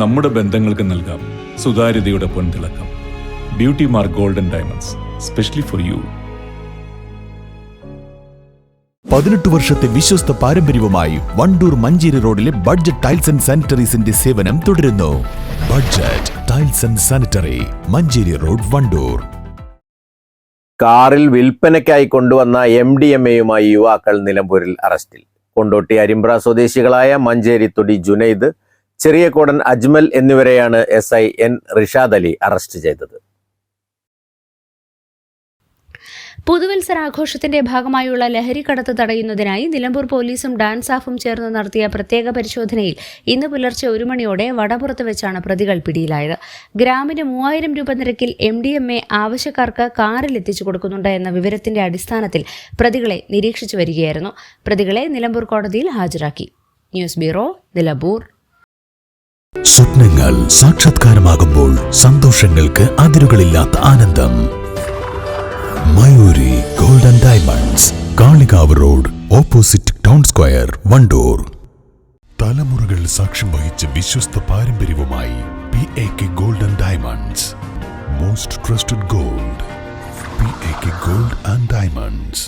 നമ്മുടെ ബന്ധങ്ങൾക്ക് നൽകാം സുതാര്യതയുടെ പൊൻതിളക്കം. Beauty Mark Golden Diamonds, specially for you. 18 വർഷത്തെ വിശ്വസ്ത പാരമ്പര്യവുമായി വണ്ടൂർ മഞ്ചേരി റോഡിലെ ബഡ്ജറ്റ് ടൈൽസ് ആൻഡ് സാനിറ്ററീസിന്റെ സേവനം തുടരുന്നു. Budget tiles and sanitary, Manjeri road, Wandoor. കാറിൽ വിൽപ്പനയ്ക്കായി കൊണ്ടുവന്ന MDMAയുമായി യുവാക്കൾ നിലമ്പൂരിൽ അറസ്റ്റിൽ. കൊണ്ടോട്ടി അരിമ്പ്ര സ്വദേശികളായ മഞ്ചേരി തൊടി ജുനൈദ്, ചെറിയകോടൻ അജ്മൽ എന്നിവരെയാണ് SI N Rishad Ali arrest ചെയ്തത്. പുതുവത്സരാഘോഷത്തിന്റെ ഭാഗമായുള്ള ലഹരിക്കടത്ത് തടയുന്നതിനായി നിലമ്പൂർ പോലീസും ഡാൻസ് ഓഫും ചേർന്ന് നടത്തിയ പ്രത്യേക പരിശോധനയിൽ ഇന്ന് പുലർച്ചെ 1 മണിയോടെ വടപുറത്ത് വെച്ചാണ് പ്രതികൾ പിടിയിലായത്. ഗ്രാമിന് 3000 രൂപ നിരക്കിൽ MDMA ആവശ്യക്കാർക്ക് കാറിൽ എത്തിച്ചു കൊടുക്കുന്നുണ്ട് എന്ന വിവരത്തിന്റെ അടിസ്ഥാനത്തിൽ പ്രതികളെ നിരീക്ഷിച്ചു വരികയായിരുന്നു. പ്രതികളെ നിലമ്പൂർ കോടതിയിൽ ഹാജരാക്കി. News bureau, Nilambur. സ്വപ്നങ്ങൾ സാക്ഷാത്കാരമാകുമ്പോൾ സന്തോഷങ്ങൾക്ക് അതിരുകളില്ലാത്ത ആനന്ദം. Mayuri golden diamonds, Kalikavu road, opposite town square, Wandoor. തലമുറകൾ സാക്ഷ്യം വഹിച്ച വിശ്വസ്ത പാരമ്പര്യവുമായി PAK golden diamonds. Most trusted gold, PAK gold and diamonds.